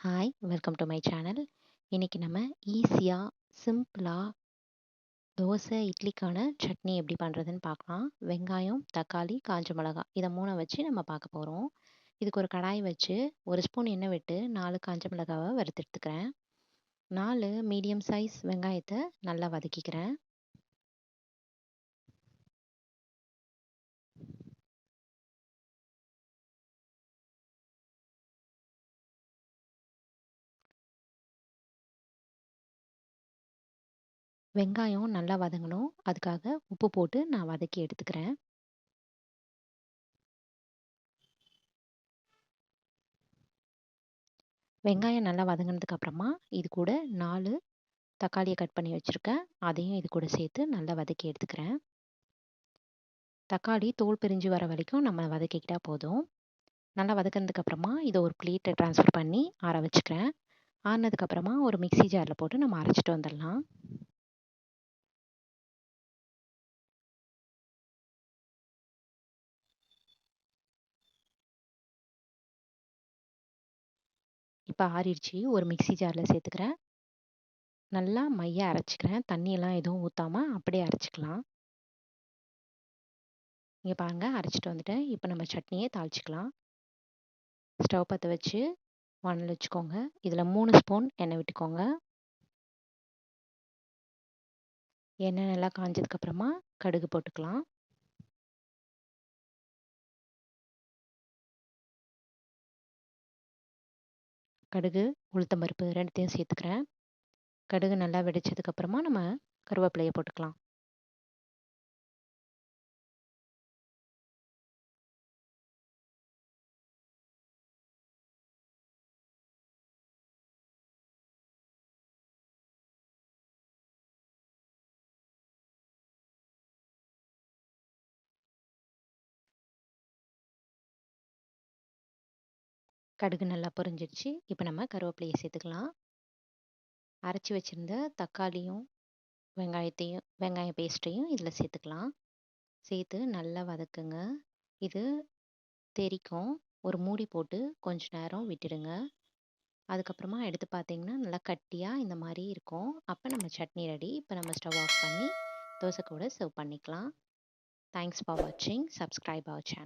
Hi! Welcome to my channel. இன்னைக்கு நம்ம ஈஸியா, சிம்பிளா தோசை, இட்லிக்கான சட்னி எப்படி பண்ணுறதுன்னு பார்க்கலாம். வெங்காயம், தக்காளி, காஞ்ச மிளகா இத 3 வச்சு நம்ம பார்க்க போறோம். இதுக்கு ஒரு கடாய் வச்சு 1 ஸ்பூன் எண்ணெய் விட்டு 4 காஞ்ச மிளகாவ வறுத்து எடுத்துக்கிறேன். 4 மீடியம் சைஸ் வெங்காயத்த நல்லா வதக்கிக்கிறேன். வெங்காயம் நல்லா வதங்கணும். அதுக்காக உப்பு போட்டு நான் வதக்கி எடுத்துக்கிறேன். வெங்காயம் நல்லா வதங்குனதுக்கு அப்புறமா, இது கூட 4 தக்காளிய கட் பண்ணி வச்சிருக்கேன். அதையும் இது கூட சேர்த்து நல்லா வதக்கி எடுத்துக்கிறேன். தக்காளி தோல் பிரிஞ்சு வர வரைக்கும் நம்ம வதக்கிக்கிட்டா போதும். நல்லா வதக்குனதுக்கு அப்புறமா இத ஒரு பிளேட்ல ட்ரான்ஸ்ஃபர் பண்ணி ஆற வச்சுக்கிறேன். ஆறுனதுக்கு அப்புறமா ஒரு மிக்ஸி ஜார்ல போட்டு நம்ம அரைச்சுட்டு வந்துடலாம். இப்ப ஆறிடுச்சு. ஒரு மிக்ஸி ஜார்ல சேர்த்துக்கிறேன். நல்லா மையா அரைச்சுக்கிறேன். தண்ணியெல்லாம் எதுவும் ஊத்தாம அப்படியே அரைச்சுக்கலாம். இங்க பாருங்க அரைச்சுட்டு வந்துட்டேன். இப்ப நம்ம சட்னிய தாளிச்சுக்கலாம். ஸ்டவ் பத்த வச்சு வானல் வச்சுக்கோங்க. இதுல 3 ஸ்பூன் எண்ணெய் விட்டுக்கோங்க. எண்ணெய் நல்லா காஞ்சதுக்கு அப்புறமா கடுகு போட்டுக்கலாம். கடுகு, உளுத்தம் பருப்பு 2த்தையும் சேர்த்துக்கிறேன். கடுகு நல்லா வெடிச்சதுக்கு அப்புறமா நம்ம கருவேப்பிலைய போட்டுக்கலாம். கடுகு நல்லா பொரிஞ்சிடுச்சு. இப்ப நம்ம கருவேப்பிலைய சேர்த்துக்கலாம். அரைச்சு வச்சிருந்த தக்காளியும், வெங்காய பேஸ்ட்டையும் இதில சேர்த்துக்கலாம். சேர்த்து நல்லா வதக்குங்க. இது தெறிக்கும். ஒரு மூடி போட்டு கொஞ்ச நேரம் விட்டுடுங்க. அதுக்கப்புறமா எடுத்து பார்த்தீங்கன்னா, நல்லா கட்டியா இந்த மாரி இருக்கும். அப்ப நம்ம சட்னி ரெடி. இப்ப நம்ம ஸ்டவ் ஆஃப் பண்ணி தோசை கூட சர்வ் பண்ணிக்கலாம். தேங்க்ஸ் ஃபார் வாட்சிங். Subscribe our channel.